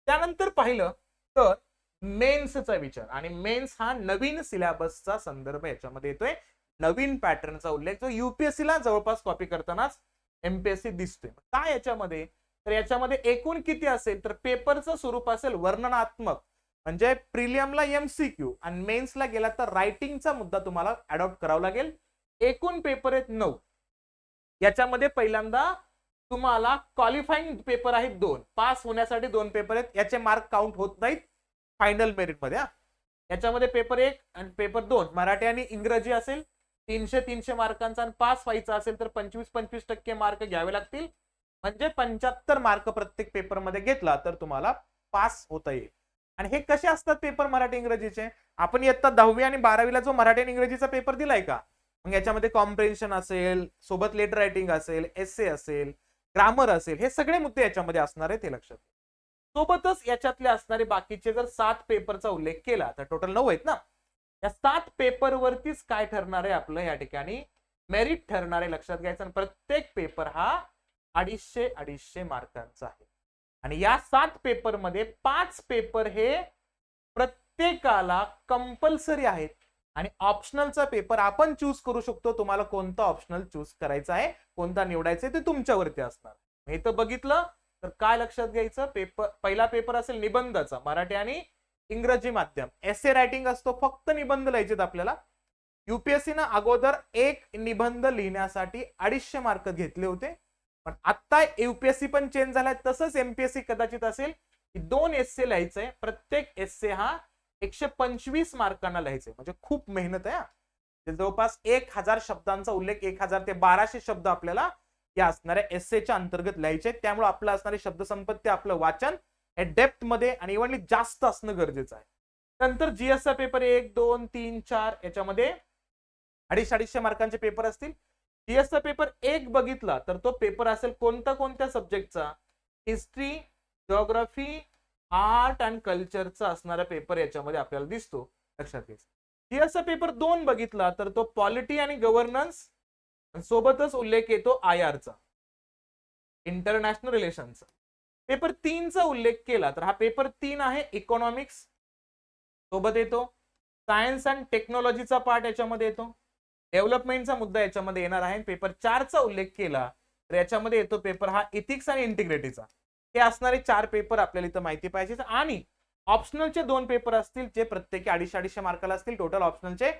त्यानंतर पाहिलं तर मेन्सचा विचार, आणि मेन्स हा नवीन सिलेबसचा संदर्भ याच्यामध्ये येतोय, नवीन पॅटर्नचा उल्लेख जो युपीएससी ला जवळपास कॉपी करतानाच एमपीएससी दिसतोय. काय याच्यामध्ये, तर याच्यामध्ये एकूण किती असेल, तर पेपरचं स्वरूप असेल वर्णनात्मक, म्हणजे प्रिलियमला एमसीक्यू आणि मेन्सला गेला तर रायटिंगचा मुद्दा तुम्हाला अडॉप्ट करावा लागेल. एकूण पेपर आहेत 9. याच्यामध्ये पहिल्यांदा तुम्हाला क्वालिफाईंग पेपर आहेत 2, पास होण्यासाठी 2 पेपर आहेत, याचे मार्क काउंट होत नाहीत फायनल मेरिट मध्ये. याच्यामध्ये पेपर 1 आणि पेपर 2 मराठी आणि इंग्रजी असेल, 300 मार्कांचा, आणि पास व्हायचा असेल तर 25% मार्क घ्यावे लागतील, म्हणजे 75 मार्क प्रत्येक पेपर मध्ये घेतला तर तुम्हाला पास होता येईल. आणि हे कसे असतात पेपर मराठी इंग्रजीचे, आपण इयत्ता 10वी आणि 12वीला जो मराठी आणि इंग्रजीचा पेपर दिलाय का, मग याच्यामध्ये कॉम्प्रेन्शन असेल, सोबत लेटर रायटिंग असेल, एसे असेल, ग्रामर असेल, हे सगळे मुद्दे याच्यामध्ये असणार आहे, ते लक्षात. सोबतच याच्यातले असणारे बाकीचे जर 7 पेपरचा उल्लेख केला तर टोटल 9 आहेत ना, या 7 पेपर वरतीच काय ठरणार आहे आपलं या ठिकाणी मेरिट ठरणार आहे, लक्षात घ्यायचं. आणि प्रत्येक पेपर हा 250 मार्कांचा आहे. आणि या 7 पेपर मध्ये 5 पेपर हे प्रत्येकाला कंपल्सरी आहेत, आणि ऑप्शनलचा पेपर आपण चूज करू शकतो. तुम्हाला कोणता ऑप्शनल चूज करायचा आहे, कोणता निवडायचा आहे, ते तुमच्यावरती असणार. हे तर बघितलं तर काय लक्षात घ्यायचं, पहिला पेपर असेल निबंधाचा, मराठी आणि इंग्रजी माध्यम. एसे रायटिंग असतो, फक्त निबंध लिहायचे आपल्याला. युपीएससी ना अगोदर एक निबंध लिहिण्यासाठी 250 मार्क घेतले होते, पण आता युपीएससी पण चेंज झालाय. तसंच एमपीएससी कदाचित असेल की 2 एसे लिहायचंय, प्रत्येक एसे हा 125 मार्कांना लिहायचंय, म्हणजे खूप मेहनत आहे. जवळपास 1000 शब्दांचा उल्लेख, 1000 ते 1200 शब्द आपल्याला या असणाऱ्या एसेच्या अंतर्गत लिहायचे. त्यामुळे आपलं असणारी शब्दसंपत्ती, आपलं वाचन हे डेप्थ मध्ये आणि इव्हनली जास्त असणं गरजेचं आहे. नंतर जीएसचा पेपर 1, 2, 3, 4 याच्यामध्ये 250 मार्कांचे पेपर असतील. जीएसचा पेपर 1 बघितला तर तो पेपर असेल कोणत्या सब्जेक्टचा, हिस्ट्री, जिओग्राफी, आर्ट अँड कल्चरचा असणारा पेपर याच्यामध्ये आपल्याला दिसतो, लक्षात घ्यायचं. जीएसचा पेपर 2 बघितला तर तो पॉलिटी आणि गव्हर्नन्स, सोबतच उल्लेख येतो आयआरचा, इंटरनॅशनल रिलेशनचा. पेपर 3चा उल्लेख केला तर हा पेपर 3 आहे इकॉनॉमिक्स, सोबत येतो सायन्स अँड टेक्नॉलॉजीचा पार्ट याच्यामध्ये येतो, डेव्हलपमेंटचा मुद्दा याच्यामध्ये येणार आहे. पेपर 4चा उल्लेख केला तर याच्यामध्ये येतो पेपर हा इथिक्स आणि इंटिग्रिटीचा. हे असणारे 4 पेपर आपल्याला इथं माहिती पाहिजे. आणि ऑप्शनलचे 2 पेपर असतील जे प्रत्येकी 250-250 मार्काला असतील. टोटल ऑप्शनलचे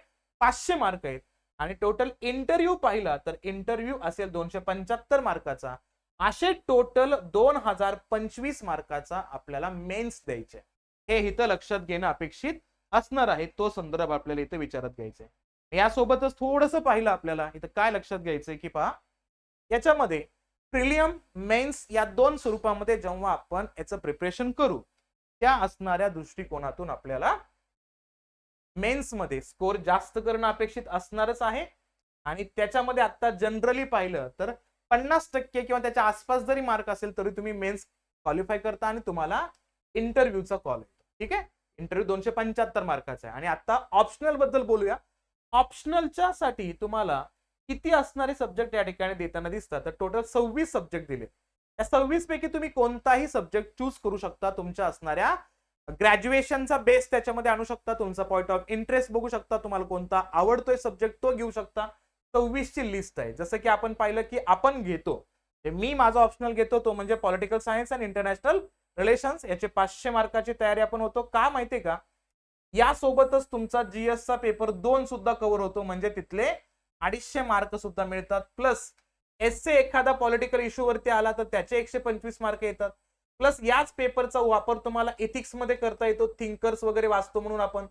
500 मार्क आहेत. आणि टोटल इंटरव्ह्यू पाहिला तर इंटरव्ह्यू असेल 275 मार्काचा. असे टोटल 2025 मार्काचा आपल्याला मेन्स द्यायचे. हे इथं लक्षात घेणं अपेक्षित असणार आहे. तो संदर्भ आपल्याला इथे विचारात घ्यायचा आहे. यासोबतच थोडंसं पाहिलं आपल्याला इथं काय लक्षात घ्यायचंय की पहा, याच्यामध्ये प्रिलियम मेन्स या 2 स्वरूपामध्ये जेव्हा आपण याचं प्रिपरेशन करू त्या असणाऱ्या दृष्टिकोनातून आपल्याला मेन्स मध्ये स्कोर जास्त करणं अपेक्षित असणारच आहे. आणि त्याच्यामध्ये आता जनरली पाहिलं तर 50% किंवा त्याच्या आसपास जरी मार्क असेल तरी तुम्ही मेन्स क्वालिफाय करता आणि तुम्हाला इंटरव्ह्यूचा कॉल येतो. ठीक आहे, इंटरव्ह्यू 275 मार्काचा आहे. आणि आता ऑप्शनल बद्दल बोलूया. ऑप्शनलच्या साठी तुम्हाला किती असणारे सब्जेक्ट या ठिकाणी देताना दिसतात तर टोटल 26 सब्जेक्ट दिले. या 26 पैकी तुम्ही कोणताही सब्जेक्ट चूज करू शकता. तुमच्या असणाऱ्या ग्रॅज्युएशनचा बेस त्याच्यामध्ये आणू शकता, तुमचा पॉइंट ऑफ इंटरेस्ट बघू शकता, तुम्हाला कोणता आवडतोय सब्जेक्ट तो घेऊ शकता. 26 ची लिस्ट आहे. जसं की आपण पाहिलं की आपण घेतो, मी माझा ऑप्शनल घेतो तो म्हणजे political science and international relations. याचे 500 मार्काची तयारी आपण होतो. का माहितीये का, यासोबतच तुमचा जीएस चा पेपर 2 सुद्धा कव्हर होतो, म्हणजे तिथले 250 मार्क सुद्धा मिळतात. प्लस एसए एखादा पॉलिटिकल इश्यू वरती आला तर त्याचे 125 मार्क येतात. प्लस याच पेपरचा वापर तुम्हाला एथिक्स मध्ये करता येतो. थिंकर्स वगैरे वाचतो म्हणून आपण,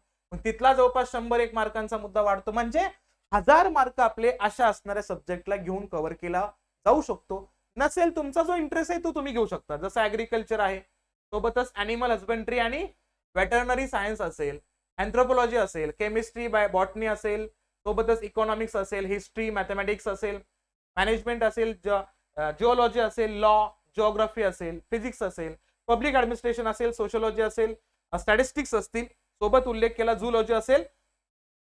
तिथला जवळपास 101 मार्कांचा मुद्दा वाढतो. म्हणजे 1000 मार्क आपले अशा असणाऱ्या सब्जेक्टला घेऊन कव्हर केला जाऊ शकतो. नसेल तुमचा जो इंटरेस्ट आहे तो तुम्ही घेऊ शकता. जसं ऍग्रिकल्चर आहे, सोबतच अॅनिमल हजबंड्री आणि वेटरनरी सायन्स असेल, अँथ्रोपॉलॉजी असेल, केमिस्ट्री बाय बॉटनी असेल, सोबतच इकॉनॉमिक्स असेल, हिस्ट्री मॅथमॅटिक्स असेल, मॅनेजमेंट असेल, जिओलॉजी असेल, लॉ जिओग्राफी असेल, फिजिक्स असेल, पब्लिक ऍडमिनिस्ट्रेशन असेल, सोशलॉजी असेल, स्टॅटिस्टिक्स असतील, सोबत उल्लेख केला झूलॉजी असेल,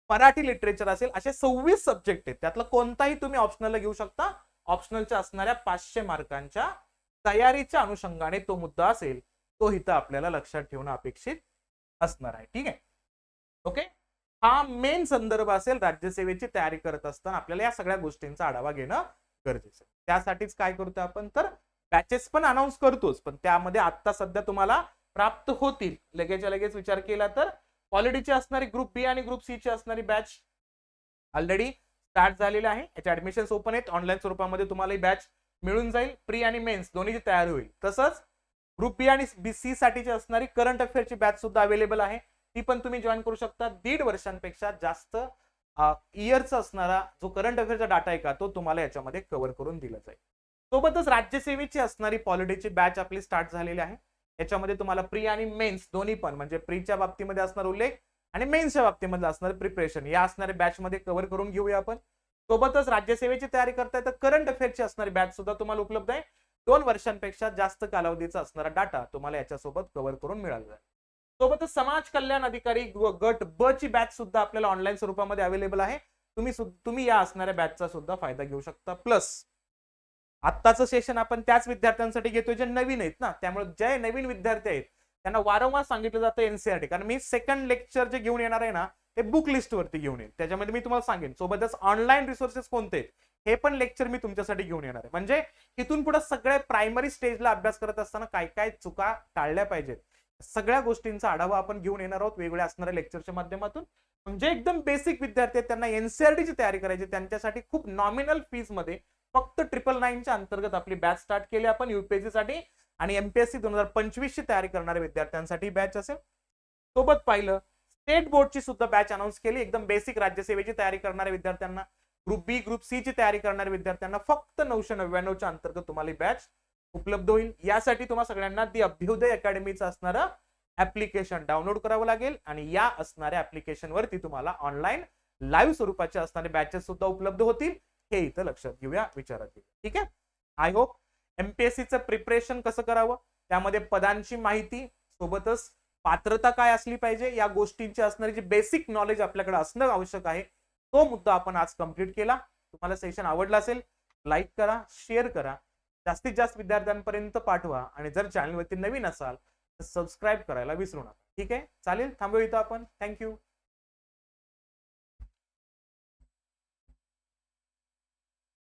मराठी लिटरेचर असेल. असे 26 सब्जेक्ट आहेत. त्यातला कोणताही तुम्ही ऑप्शनल घेऊ शकता. ऑप्शनलच्या असणाऱ्या 500 मार्कांच्या तयारीच्या अनुषंगाने तो मुद्दा असेल तो इथं आपल्याला लक्षात ठेवणं अपेक्षित असणार आहे. ठीक आहे, ओके. हा मेन संदर्भ असेल. राज्यसेवेची तयारी करत असताना आपल्याला या सगळ्या गोष्टींचा आढावा घेणं गरजेचं आहे. त्यासाठीच काय करतो आपण तर बॅचेस पण अनाऊन्स करतोच, पण त्यामध्ये आता सध्या तुम्हाला प्राप्त होतील लगेचच्या लगेच. विचार केला तर पॉलिटीची असणारी ग्रुप बी आणि ग्रुप सी ची असणारी बॅच ऑलरेडी स्टार्ट झालेली आहे. याचे ऍडमिशन ओपन आहेत. ऑनलाईन स्वरूपामध्ये तुम्हाला ही बॅच मिळून जाईल. प्री आणि मेन्स दोन्हीची तयारी होईल. तसंच ग्रुप बी आणि सी साठीची असणारी करंट अफेअरची बॅच सुद्धा अवेलेबल आहे. ती पण तुम्ही जॉईन करू शकता. 1.5 वर्षांपेक्षा जास्त इयरचा असणारा जो करंट अफेअरचा डाटा आहे का तो तुम्हाला याच्यामध्ये कव्हर करून दिला जाईल. सोबतच राज्यसेवेची असणारी पॉलिटीची बॅच आपली स्टार्ट झालेली आहे. याच्यामध्ये तुम्हाला प्री आणि मेन्स दोन्ही पण, म्हणजे प्रीच्या बाबतीमध्ये असणार उल्लेख आणि मेन्सच्या बाबतीमध्ये असणार प्रिपरेशन, या असणाऱ्या बॅच मध्ये कव्हर करून घेऊया आपण. सोबतच राज्यसेवेची तयारी करताय तर करंट अफेअरची असणारी बॅच सुद्धा तुम्हाला उपलब्ध आहे. 2 वर्षांपेक्षा जास्त कालावधीचा असणारा डाटा तुम्हाला याच्यासोबत कव्हर करून मिळाला आहे. सोबतच समाज कल्याण अधिकारी गट ब ची बॅच सुद्धा आपल्याला ऑनलाईन स्वरूपामध्ये अवेलेबल आहे. तुम्ही या असणाऱ्या बॅचचा सुद्धा फायदा घेऊ शकता. प्लस आत्ताचं सेशन आपण त्याच विद्यार्थ्यांसाठी घेतोय जे नवीन आहेत ना, त्यामुळे जे नवीन विद्यार्थी आहेत त्यांना वारंवार सांगितलं जातं एनसीईआरटी, कारण मी सेकंड लेक्चर जे घेऊन येणार आहे ना ते बुक लिस्ट वरती घेऊन येईल. त्याच्यामध्ये मी तुम्हाला सांगेन. सोबतच ऑनलाईन रिसोर्सेस कोणते आहेत हे पण लेक्चर मी तुमच्यासाठी घेऊन येणार आहे. म्हणजे इथून पुढे सगळे प्रायमरी स्टेजला अभ्यास करत असताना काय काय चुका टाळल्या पाहिजेत सगळ्या गोष्टींचा आढावा आपण घेऊन येणार आहोत वेगवेगळ्या असणाऱ्या लेक्चरच्या माध्यमातून. म्हणजे एकदम बेसिक विद्यार्थी आहेत त्यांना एनसीईआरटीची तयारी करायची, त्यांच्यासाठी खूप नॉमिनल फीस मध्ये फक्त 999च्या अंतर्गत आपली बॅच स्टार्ट केली आपण यूपीएससी साठी. आणि एमपीएससी 2025 ची तयारी करणाऱ्या विद्यार्थ्यांसाठी बॅच असेल. सोबत पाहिलं स्टेट बोर्डची सुद्धा बॅच अनाऊन्स केली. एकदम बेसिक राज्यसेवेची तयारी करणाऱ्या विद्यार्थ्यांना, ग्रुप बी ग्रुप सी ची तयारी करणाऱ्या विद्यार्थ्यांना फक्त 999च्या अंतर्गत तुम्हाला बॅच उपलब्ध होईल. यासाठी तुम्हाला सगळ्यांना दी अभ्युदय अकॅडमीचं असणारं ऍप्लिकेशन डाउनलोड करावं लागेल आणि या असणाऱ्या ऍप्लिकेशन वरती तुम्हाला ऑनलाईन लाईव्ह स्वरूपाचे असणारे बॅचेस सुद्धा उपलब्ध होतील. हे इथं लक्षात घेऊया, विचारात घेऊया. ठीक आहे. आय होप एमपीएससीचं प्रिपरेशन कसं करावं, त्यामध्ये पदांची माहिती, सोबतच पात्रता काय असली पाहिजे या गोष्टींची असणारी जी बेसिक नॉलेज आपल्याकडे असणं आवश्यक आहे तो मुद्दा आपण आज कंप्लीट केला. तुम्हाला सेशन आवडला असेल लाईक करा, शेअर करा जास्तीत जास्त विद्यार्थ्यांपर्यंत पाठवा आणि जर चॅनलवरती नवीन असाल तर सबस्क्राईब करायला विसरू नका. ठीक आहे, चालेल, थांबू इथं आपण. थँक्यू.